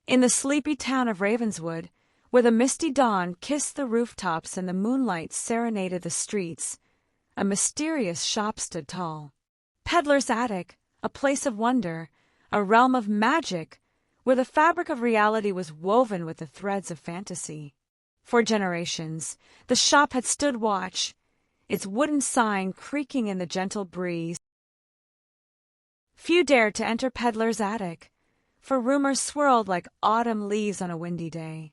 In the sleepy town of Ravenswood, where the misty dawn kissed the rooftops and the moonlight serenaded the streets, a mysterious shop stood tall. Peddler's Attic, a place of wonder, a realm of magic, where the fabric of reality was woven with the threads of fantasy. For generations, the shop had stood watch, its wooden sign creaking in the gentle breeze. Few dared to enter Peddler's Attic, for rumors swirled like autumn leaves on a windy day.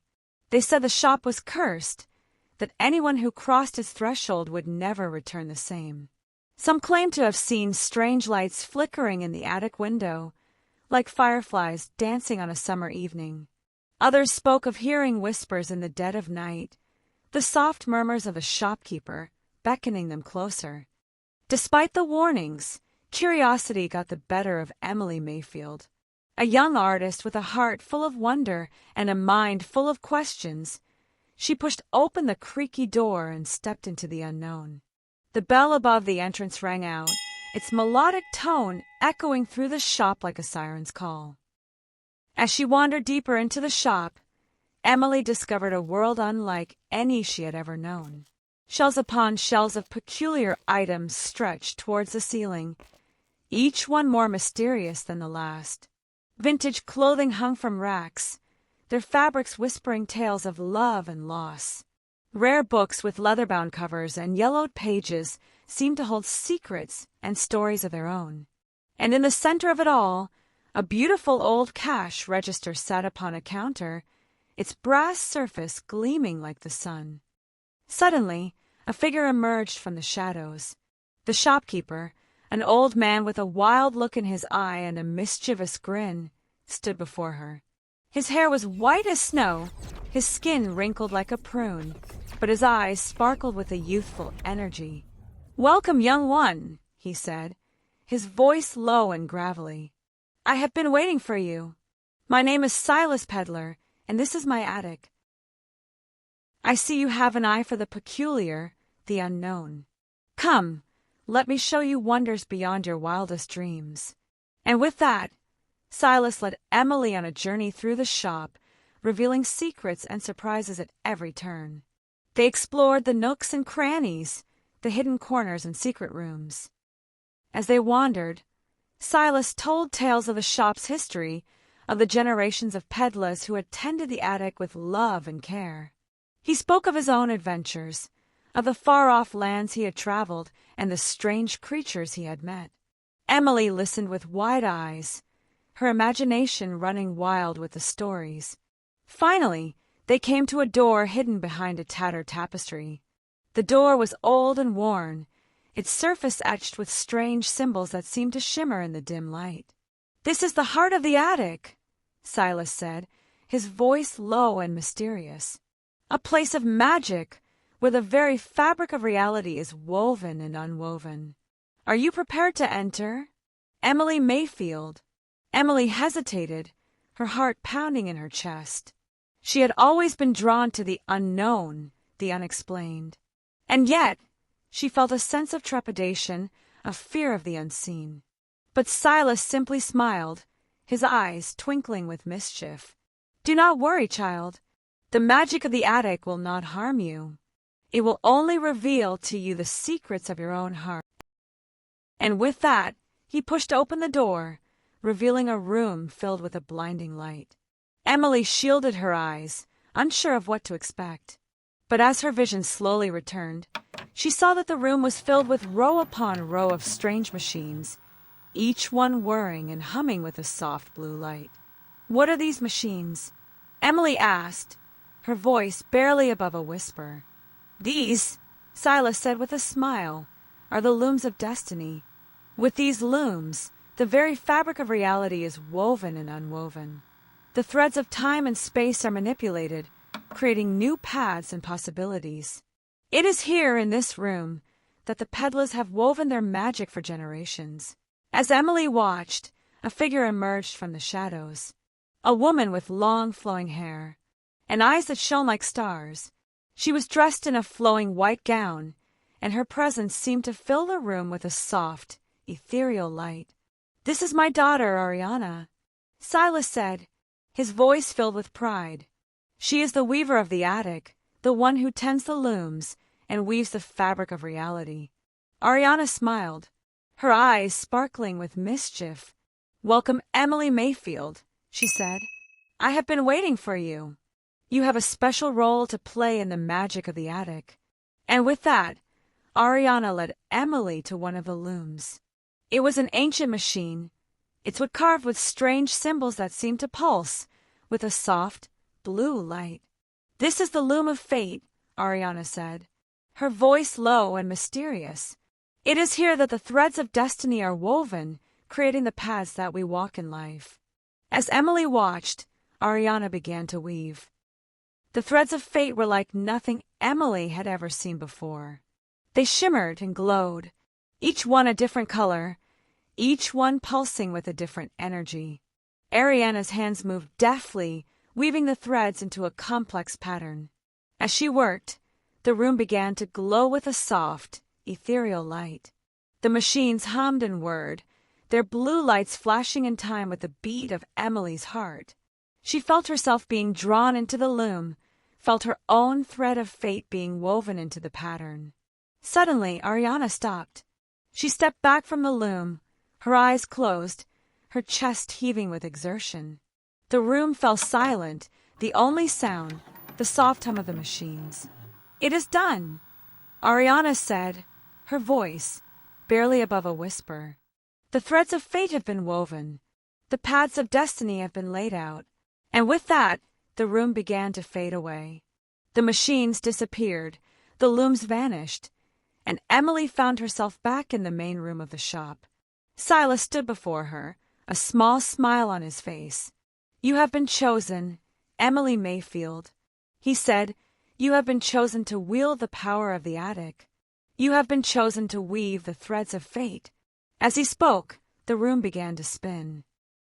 They said the shop was cursed, that anyone who crossed its threshold would never return the same. Some claimed to have seen strange lights flickering in the attic window, like fireflies dancing on a summer evening. Others spoke of hearing whispers in the dead of night, the soft murmurs of a shopkeeper beckoning them closer. Despite the warnings, curiosity got the better of Emily Mayfield. A young artist with a heart full of wonder and a mind full of questions, she pushed open the creaky door and stepped into the unknown. The bell above the entrance rang out, its melodic tone echoing through the shop like a siren's call. As she wandered deeper into the shop, Emily discovered a world unlike any she had ever known. Shelves upon shelves of peculiar items stretched towards the ceiling, each one more mysterious than the last. Vintage clothing hung from racks, their fabrics whispering tales of love and loss. Rare books with leather-bound covers and yellowed pages seemed to hold secrets and stories of their own. And in the center of it all, a beautiful old cash register sat upon a counter, its brass surface gleaming like the sun. Suddenly, a figure emerged from the shadows. The shopkeeper, an old man with a wild look in his eye and a mischievous grin, stood before her. His hair was white as snow, his skin wrinkled like a prune, but his eyes sparkled with a youthful energy. "Welcome, young one," he said, his voice low and gravelly. "I have been waiting for you. My name is Silas Peddler, and this is my attic. I see you have an eye for the peculiar, the unknown. Come, let me show you wonders beyond your wildest dreams." And with that, Silas led Emily on a journey through the shop, revealing secrets and surprises at every turn. They explored the nooks and crannies, the hidden corners and secret rooms. As they wandered, Silas told tales of the shop's history, of the generations of peddlers who had tended the attic with love and care. He spoke of his own adventures, of the far-off lands he had traveled and the strange creatures he had met. Emily listened with wide eyes, her imagination running wild with the stories. Finally, they came to a door hidden behind a tattered tapestry. The door was old and worn, its surface etched with strange symbols that seemed to shimmer in the dim light. "This is the heart of the attic," Silas said, his voice low and mysterious. "A place of magic, where the very fabric of reality is woven and unwoven. Are you prepared to enter? Emily Mayfield." Emily hesitated, her heart pounding in her chest. She had always been drawn to the unknown, the unexplained. And yet, she felt a sense of trepidation, a fear of the unseen. But Silas simply smiled, his eyes twinkling with mischief. "Do not worry, child. The magic of the attic will not harm you. It will only reveal to you the secrets of your own heart." And with that, he pushed open the door, revealing a room filled with a blinding light. Emily shielded her eyes, unsure of what to expect. But as her vision slowly returned, she saw that the room was filled with row upon row of strange machines, each one whirring and humming with a soft blue light. "What are these machines?" Emily asked, her voice barely above a whisper. "These," Silas said with a smile, "are the looms of destiny. With these looms, the very fabric of reality is woven and unwoven. The threads of time and space are manipulated, creating new paths and possibilities. It is here in this room that the peddlers have woven their magic for generations." As Emily watched, a figure emerged from the shadows. A woman with long flowing hair, and eyes that shone like stars. She was dressed in a flowing white gown, and her presence seemed to fill the room with a soft, ethereal light. "This is my daughter, Ariana," Silas said, his voice filled with pride. "She is the weaver of the attic, the one who tends the looms and weaves the fabric of reality." Ariana smiled, her eyes sparkling with mischief. "Welcome, Emily Mayfield," she said. "I have been waiting for you. You have a special role to play in the magic of the attic." And with that, Ariana led Emily to one of the looms. It was an ancient machine, its wood carved with strange symbols that seemed to pulse with a soft, blue light. "This is the loom of fate," Ariana said, her voice low and mysterious. "It is here that the threads of destiny are woven, creating the paths that we walk in life." As Emily watched, Ariana began to weave. The threads of fate were like nothing Emily had ever seen before. They shimmered and glowed, each one a different color, each one pulsing with a different energy. Ariana's hands moved deftly, weaving the threads into a complex pattern. As she worked, the room began to glow with a soft, ethereal light. The machines hummed and whirred, their blue lights flashing in time with the beat of Emily's heart. She felt herself being drawn into the loom, felt her own thread of fate being woven into the pattern. Suddenly, Ariana stopped. She stepped back from the loom, her eyes closed, her chest heaving with exertion. The room fell silent, the only sound, the soft hum of the machines. "It is done," Ariana said, her voice barely above a whisper. "The threads of fate have been woven, the paths of destiny have been laid out." And with that, the room began to fade away. The machines disappeared, the looms vanished, and Emily found herself back in the main room of the shop. Silas stood before her, a small smile on his face. "You have been chosen, Emily Mayfield," he said. "You have been chosen to wield the power of the attic. You have been chosen to weave the threads of fate." As he spoke, the room began to spin.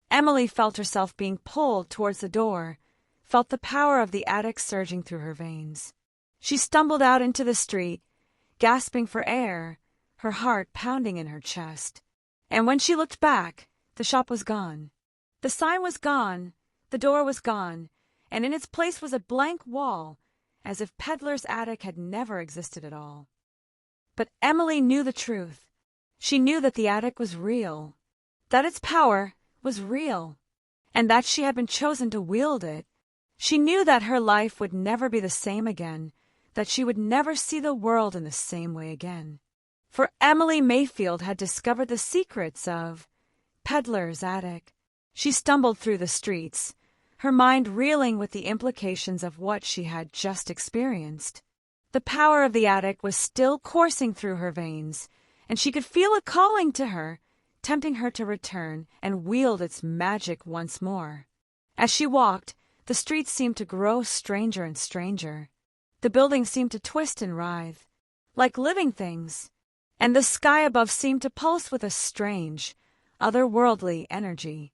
Emily felt herself being pulled towards the door, felt the power of the attic surging through her veins. She stumbled out into the street, gasping for air, her heart pounding in her chest. And when she looked back, the shop was gone. The sign was gone, the door was gone, and in its place was a blank wall, as if Peddler's attic had never existed at all. But Emily knew the truth. She knew that the attic was real, that its power was real, and that she had been chosen to wield it. She knew that her life would never be the same again, that she would never see the world in the same way again. For Emily Mayfield had discovered the secrets of Peddler's attic. She stumbled through the streets, her mind reeling with the implications of what she had just experienced. The power of the attic was still coursing through her veins, and she could feel it calling to her, tempting her to return and wield its magic once more. As she walked, the streets seemed to grow stranger and stranger. The buildings seemed to twist and writhe, like living things, and the sky above seemed to pulse with a strange, otherworldly energy.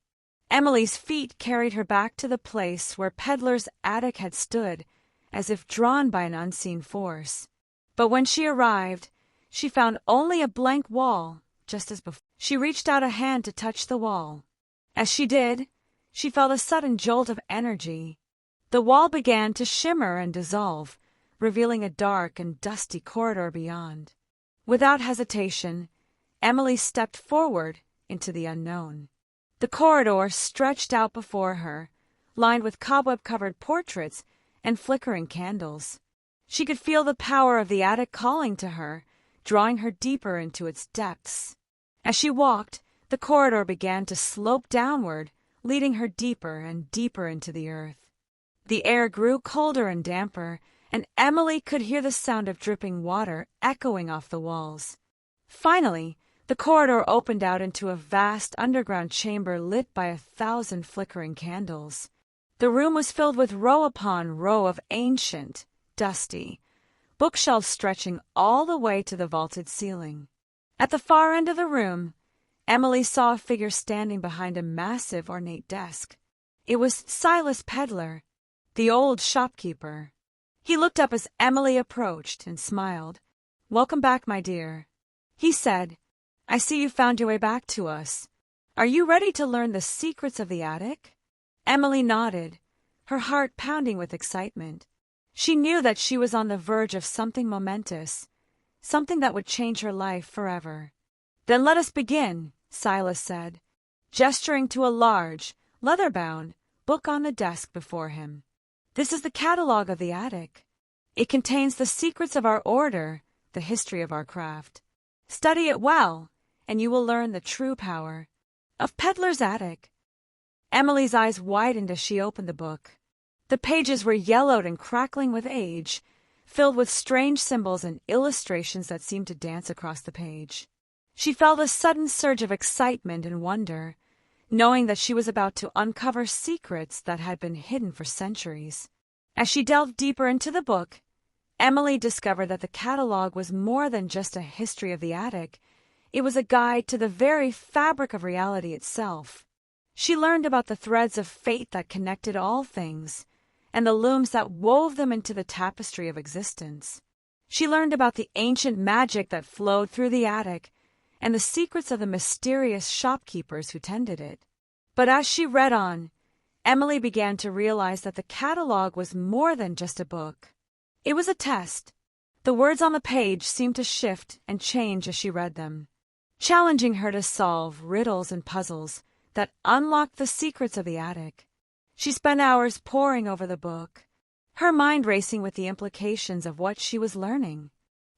Emily's feet carried her back to the place where Peddler's attic had stood, as if drawn by an unseen force. But when she arrived, she found only a blank wall, just as before. She reached out a hand to touch the wall. As she did, she felt a sudden jolt of energy. The wall began to shimmer and dissolve, revealing a dark and dusty corridor beyond. Without hesitation, Emily stepped forward into the unknown. The corridor stretched out before her, lined with cobweb-covered portraits and flickering candles. She could feel the power of the attic calling to her, drawing her deeper into its depths. As she walked, the corridor began to slope downward, leading her deeper and deeper into the earth. The air grew colder and damper, and Emily could hear the sound of dripping water echoing off the walls. Finally, the corridor opened out into a vast underground chamber lit by 1,000 flickering candles. The room was filled with row upon row of ancient, dusty bookshelves stretching all the way to the vaulted ceiling. At the far end of the room, Emily saw a figure standing behind a massive ornate desk. It was Silas Peddler, the old shopkeeper. He looked up as Emily approached and smiled. "Welcome back, my dear," he said. "I see you found your way back to us. Are you ready to learn the secrets of the attic?" Emily nodded, her heart pounding with excitement. She knew that she was on the verge of something momentous, something that would change her life forever. "Then let us begin," Silas said, gesturing to a large, leather-bound book on the desk before him. "This is the catalog of the attic. It contains the secrets of our order, the history of our craft. Study it well, and you will learn the true power of Peddler's Attic." Emily's eyes widened as she opened the book. The pages were yellowed and crackling with age, filled with strange symbols and illustrations that seemed to dance across the page. She felt a sudden surge of excitement and wonder, knowing that she was about to uncover secrets that had been hidden for centuries. As she delved deeper into the book, Emily discovered that the catalog was more than just a history of the attic. It was a guide to the very fabric of reality itself. She learned about the threads of fate that connected all things, and the looms that wove them into the tapestry of existence. She learned about the ancient magic that flowed through the attic, and the secrets of the mysterious shopkeepers who tended it. But as she read on, Emily began to realize that the catalog was more than just a book. It was a test. The words on the page seemed to shift and change as she read them, challenging her to solve riddles and puzzles that unlocked the secrets of the attic. She spent hours poring over the book, her mind racing with the implications of what she was learning.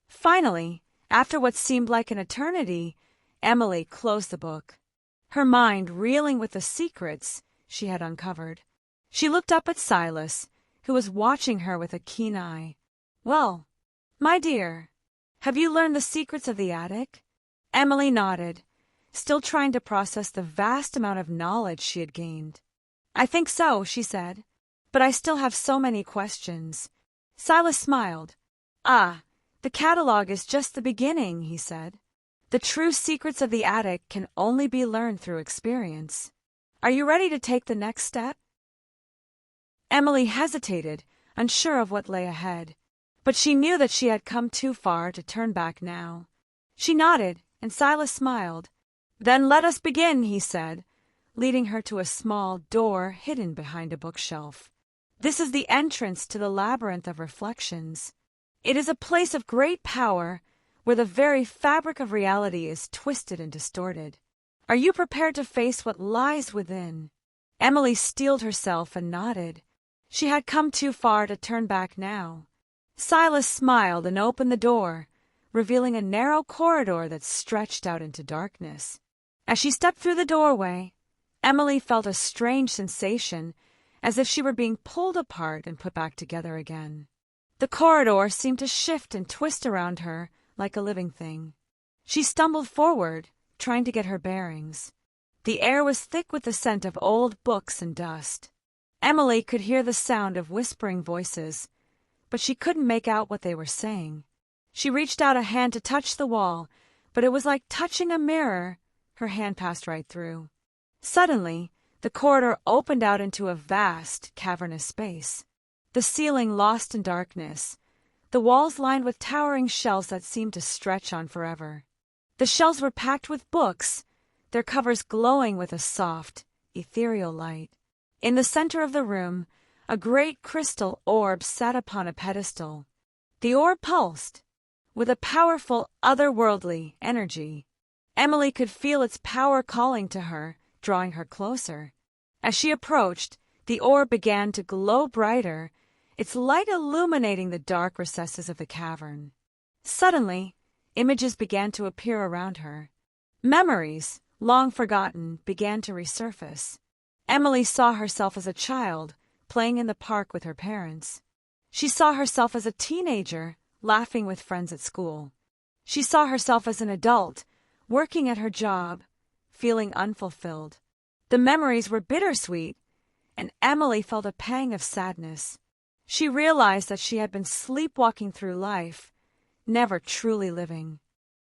Finally, after what seemed like an eternity, Emily closed the book, her mind reeling with the secrets she had uncovered. She looked up at Silas, who was watching her with a keen eye. "Well, my dear, have you learned the secrets of the attic?" Emily nodded, still trying to process the vast amount of knowledge she had gained. "I think so," she said, "but I still have so many questions." Silas smiled. "Ah, the catalog is just the beginning," he said. "The true secrets of the attic can only be learned through experience. Are you ready to take the next step?" Emily hesitated, unsure of what lay ahead, but she knew that she had come too far to turn back now. She nodded, and Silas smiled. "Then let us begin," he said, leading her to a small door hidden behind a bookshelf. "This is the entrance to the labyrinth of reflections. It is a place of great power, where the very fabric of reality is twisted and distorted. Are you prepared to face what lies within?" Emily steeled herself and nodded. She had come too far to turn back now. Silas smiled and opened the door, revealing a narrow corridor that stretched out into darkness. As she stepped through the doorway, Emily felt a strange sensation, as if she were being pulled apart and put back together again. The corridor seemed to shift and twist around her like a living thing. She stumbled forward, trying to get her bearings. The air was thick with the scent of old books and dust. Emily could hear the sound of whispering voices, but she couldn't make out what they were saying. She reached out a hand to touch the wall, but it was like touching a mirror. Her hand passed right through. Suddenly, the corridor opened out into a vast, cavernous space. The ceiling lost in darkness, the walls lined with towering shelves that seemed to stretch on forever. The shelves were packed with books, their covers glowing with a soft, ethereal light. In the center of the room, a great crystal orb sat upon a pedestal. The orb pulsed, with a powerful, otherworldly energy. Emily could feel its power calling to her, drawing her closer. As she approached, the orb began to glow brighter, its light illuminating the dark recesses of the cavern. Suddenly, images began to appear around her. Memories, long forgotten, began to resurface. Emily saw herself as a child, playing in the park with her parents. She saw herself as a teenager, laughing with friends at school. She saw herself as an adult, working at her job, feeling unfulfilled. The memories were bittersweet, and Emily felt a pang of sadness. She realized that she had been sleepwalking through life, never truly living.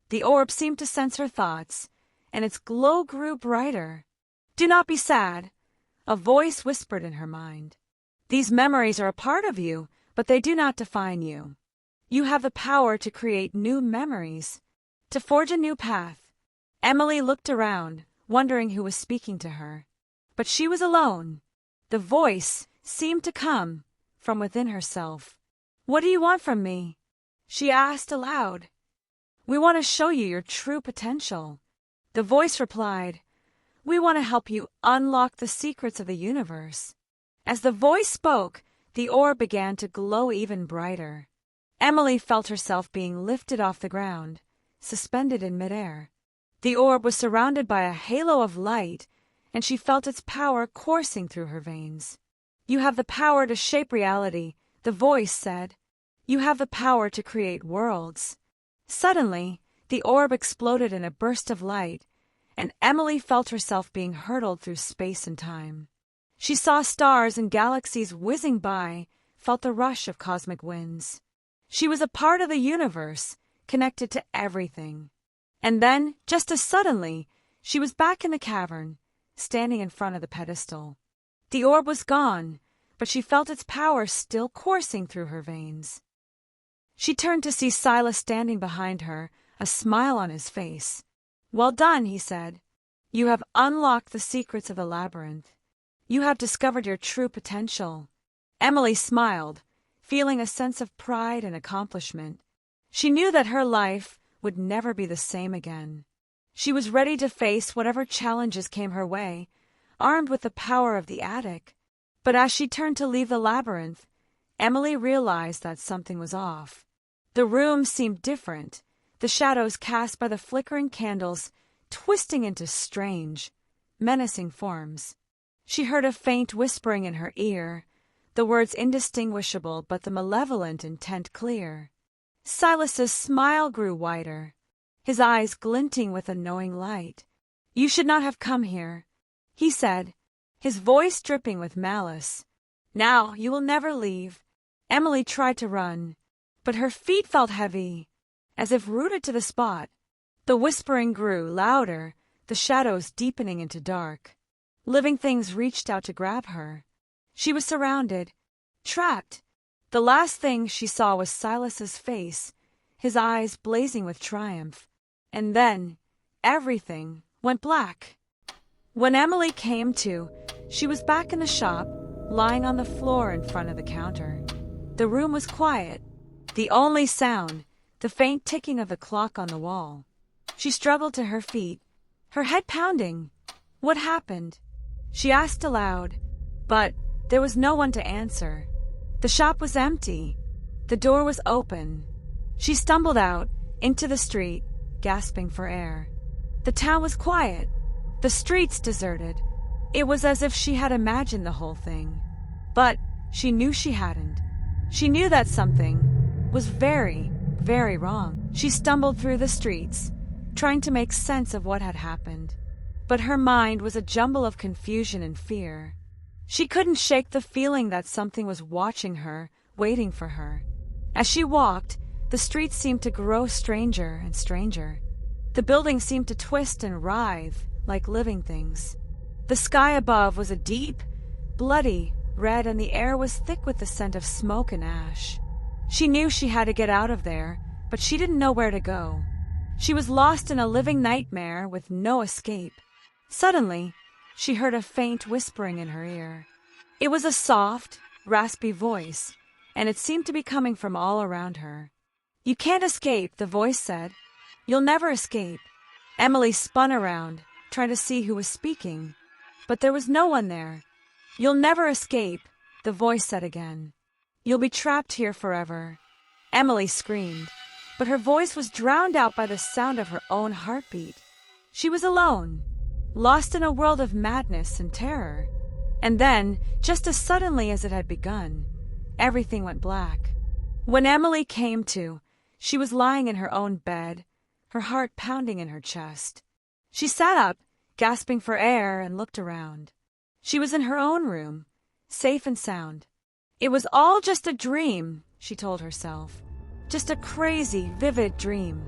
The orb seemed to sense her thoughts, and its glow grew brighter. "Do not be sad," a voice whispered in her mind. "These memories are a part of you, but they do not define you. You have the power to create new memories, to forge a new path." Emily looked around, wondering who was speaking to her. But she was alone. The voice seemed to come from within herself. "What do you want from me?" she asked aloud. "We want to show you your true potential." The voice replied, "We want to help you unlock the secrets of the universe." As the voice spoke, the orb began to glow even brighter. Emily felt herself being lifted off the ground, suspended in midair. The orb was surrounded by a halo of light, and she felt its power coursing through her veins. "You have the power to shape reality," the voice said. "You have the power to create worlds." Suddenly, the orb exploded in a burst of light, and Emily felt herself being hurtled through space and time. She saw stars and galaxies whizzing by, felt the rush of cosmic winds. She was a part of the universe, connected to everything. And then, just as suddenly, she was back in the cavern, standing in front of the pedestal. The orb was gone, but she felt its power still coursing through her veins. She turned to see Silas standing behind her, a smile on his face. "Well done," he said. "You have unlocked the secrets of the labyrinth. You have discovered your true potential." Emily smiled, feeling a sense of pride and accomplishment. She knew that her life would never be the same again. She was ready to face whatever challenges came her way, armed with the power of the attic. But as she turned to leave the labyrinth, Emily realized that something was off. The room seemed different, the shadows cast by the flickering candles twisting into strange, menacing forms. She heard a faint whispering in her ear, the words indistinguishable but the malevolent intent clear. Silas's smile grew wider, his eyes glinting with a knowing light. "You should not have come here," he said, his voice dripping with malice. "Now you will never leave." Emily tried to run, but her feet felt heavy, as if rooted to the spot. The whispering grew louder, the shadows deepening into dark. Living things reached out to grab her. She was surrounded, trapped. The last thing she saw was Silas's face, his eyes blazing with triumph. And then everything went black. When Emily came to, she was back in the shop, lying on the floor in front of the counter. The room was quiet. The only sound, the faint ticking of the clock on the wall. She struggled to her feet, her head pounding. What happened? She asked aloud, but there was no one to answer. The shop was empty. The door was open. She stumbled out into the street, gasping for air. The town was quiet, the streets deserted. It was as if she had imagined the whole thing. But she knew she hadn't. She knew that something was very, very wrong. She stumbled through the streets, trying to make sense of what had happened. But her mind was a jumble of confusion and fear. She couldn't shake the feeling that something was watching her, waiting for her. As she walked, the streets seemed to grow stranger and stranger. The buildings seemed to twist and writhe like living things. The sky above was a deep, bloody red, and the air was thick with the scent of smoke and ash. She knew she had to get out of there, but she didn't know where to go. She was lost in a living nightmare with no escape. Suddenly, she heard a faint whispering in her ear. It was a soft, raspy voice, and it seemed to be coming from all around her. "You can't escape," the voice said. "You'll never escape." Emily spun around, trying to see who was speaking, but there was no one there. "You'll never escape," the voice said again. "You'll be trapped here forever." Emily screamed, but her voice was drowned out by the sound of her own heartbeat. She was alone, lost in a world of madness and terror. And then, just as suddenly as it had begun, everything went black. When Emily came to, she was lying in her own bed, her heart pounding in her chest. She sat up, gasping for air, and looked around. She was in her own room, safe and sound. It was all just a dream, she told herself. Just a crazy, vivid dream.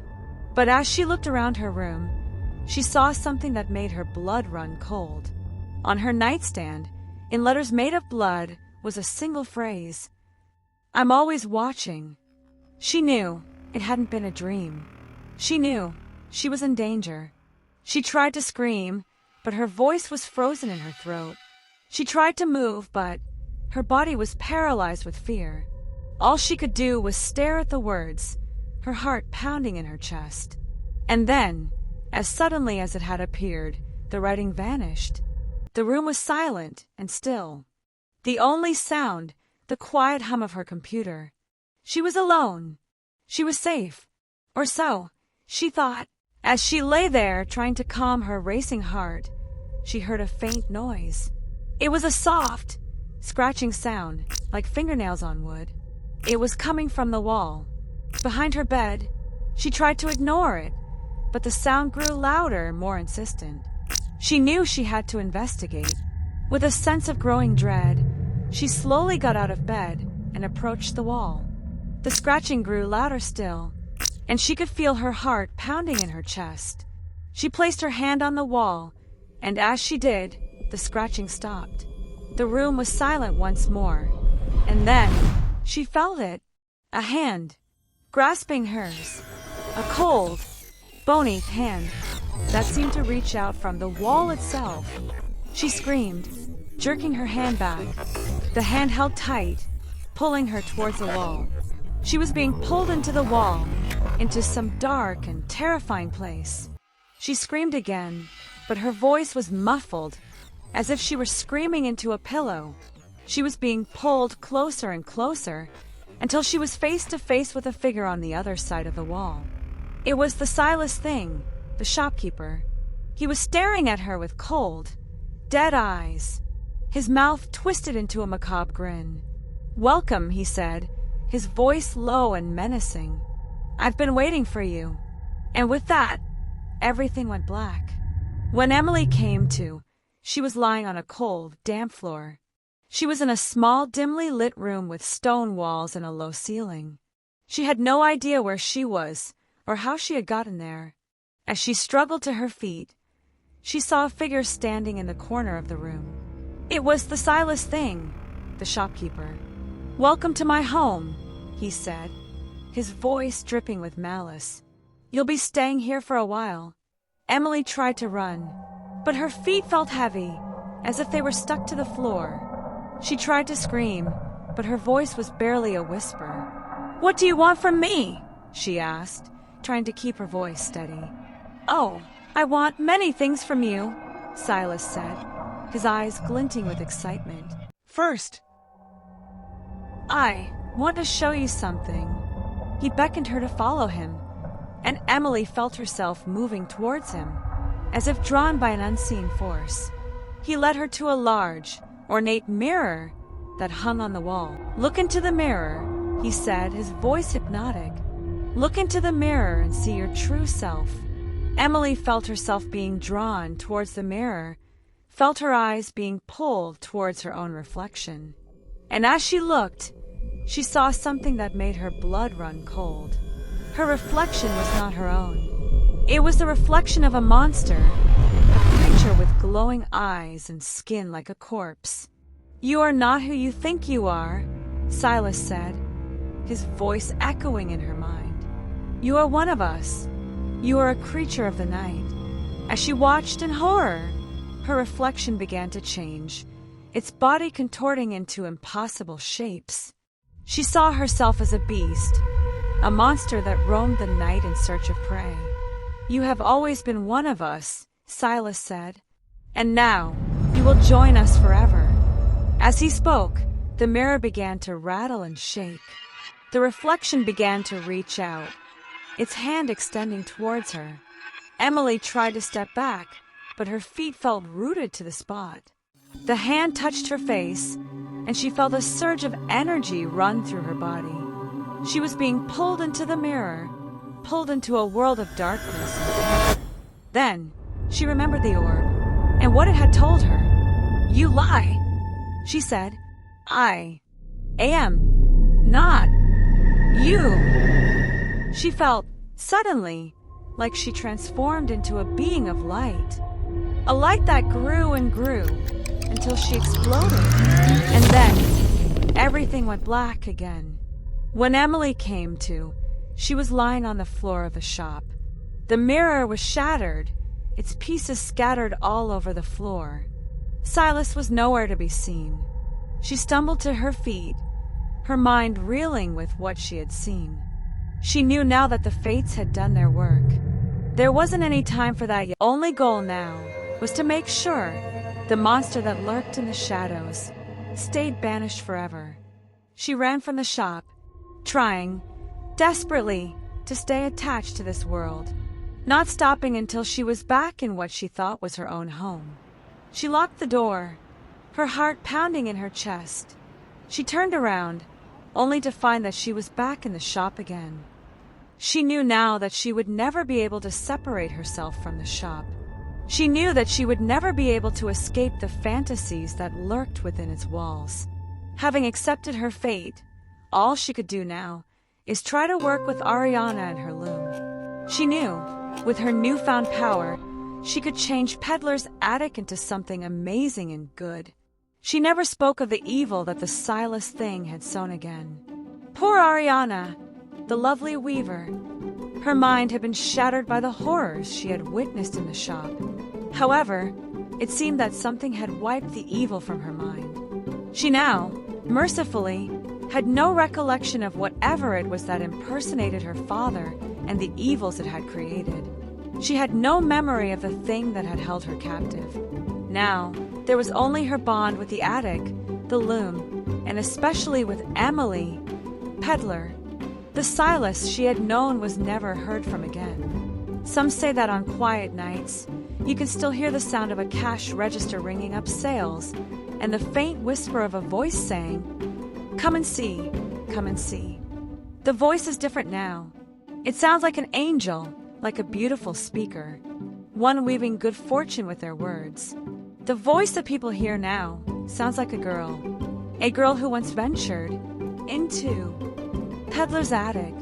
But as she looked around her room, she saw something that made her blood run cold. On her nightstand, in letters made of blood, was a single phrase. "I'm always watching." She knew it hadn't been a dream. She knew she was in danger. She tried to scream, but her voice was frozen in her throat. She tried to move, but her body was paralyzed with fear. All she could do was stare at the words, her heart pounding in her chest. And then, as suddenly as it had appeared, the writing vanished. The room was silent and still. The only sound, the quiet hum of her computer. She was alone. She was safe. Or so, she thought. As she lay there trying to calm her racing heart, she heard a faint noise. It was a soft, scratching sound, like fingernails on wood. It was coming from the wall. Behind her bed, she tried to ignore it, but the sound grew louder, more insistent. She knew she had to investigate. With a sense of growing dread, she slowly got out of bed and approached the wall. The scratching grew louder still, and she could feel her heart pounding in her chest. She placed her hand on the wall, and as she did, the scratching stopped. The room was silent once more, and then she felt it, a hand, grasping hers, a cold, bony hand that seemed to reach out from the wall itself. She screamed, jerking her hand back. The hand held tight, pulling her towards the wall. She was being pulled into the wall, into some dark and terrifying place. She screamed again, but her voice was muffled, as if she were screaming into a pillow. She was being pulled closer and closer, until she was face to face with a figure on the other side of the wall. It was the Silas Thing, the shopkeeper. He was staring at her with cold, dead eyes, his mouth twisted into a macabre grin. "Welcome," he said, his voice low and menacing. "I've been waiting for you." And with that, everything went black. When Emily came to, she was lying on a cold, damp floor. She was in a small, dimly lit room with stone walls and a low ceiling. She had no idea where she was or how she had gotten there. As she struggled to her feet, she saw a figure standing in the corner of the room. It was the Silas Thing, the shopkeeper. "Welcome to my home," he said, his voice dripping with malice. "You'll be staying here for a while." Emily tried to run, but her feet felt heavy, as if they were stuck to the floor. She tried to scream, but her voice was barely a whisper. "What do you want from me?" she asked, trying to keep her voice steady. "Oh, I want many things from you," Silas said, his eyes glinting with excitement. "First, I want to show you something." He beckoned her to follow him, and Emily felt herself moving towards him, as if drawn by an unseen force. He led her to a large, ornate mirror that hung on the wall. "Look into the mirror," he said, his voice hypnotic. "Look into the mirror and see your true self." Emily felt herself being drawn towards the mirror, felt her eyes being pulled towards her own reflection. And as she looked, she saw something that made her blood run cold. Her reflection was not her own. It was the reflection of a monster, a creature with glowing eyes and skin like a corpse. "You are not who you think you are," Silas said, his voice echoing in her mind. "You are one of us. You are a creature of the night." As she watched in horror, her reflection began to change, its body contorting into impossible shapes. She saw herself as a beast, a monster that roamed the night in search of prey. "You have always been one of us," Silas said, "and now you will join us forever." As he spoke, the mirror began to rattle and shake. The reflection began to reach out, its hand extending towards her. Emily tried to step back, but her feet felt rooted to the spot. The hand touched her face, and she felt a surge of energy run through her body. She was being pulled into the mirror, pulled into a world of darkness and terror. Then she remembered the orb, and what it had told her. "You lie," she said. "I am not you." She felt, suddenly, like she transformed into a being of light. A light that grew and grew until she exploded. And then everything went black again. When Emily came to, she was lying on the floor of the shop. The mirror was shattered, its pieces scattered all over the floor. Silas was nowhere to be seen. She stumbled to her feet, her mind reeling with what she had seen. She knew now that the fates had done their work. There wasn't any time for that yet. Only goal now was to make sure the monster that lurked in the shadows stayed banished forever. She ran from the shop, trying desperately to stay attached to this world, not stopping until she was back in what she thought was her own home. She locked the door, her heart pounding in her chest. She turned around, only to find that she was back in the shop again. She knew now that she would never be able to separate herself from the shop. She knew that she would never be able to escape the fantasies that lurked within its walls. Having accepted her fate, all she could do now is try to work with Ariana and her loom. She knew, with her newfound power, she could change Peddler's attic into something amazing and good. She never spoke of the evil that the Silas thing had sown again. Poor Ariana, the lovely weaver. Her mind had been shattered by the horrors she had witnessed in the shop. However, it seemed that something had wiped the evil from her mind. She now, mercifully, had no recollection of whatever it was that impersonated her father and the evils it had created. She had no memory of the thing that had held her captive. Now, there was only her bond with the attic, the loom, and especially with Emily, Peddler. The Silas she had known was never heard from again. Some say that on quiet nights, you can still hear the sound of a cash register ringing up sales, and the faint whisper of a voice saying, "Come and see, come and see." The voice is different now. It sounds like an angel, like a beautiful speaker, one weaving good fortune with their words. The voice that people hear now sounds like a girl who once ventured into Peddler's attic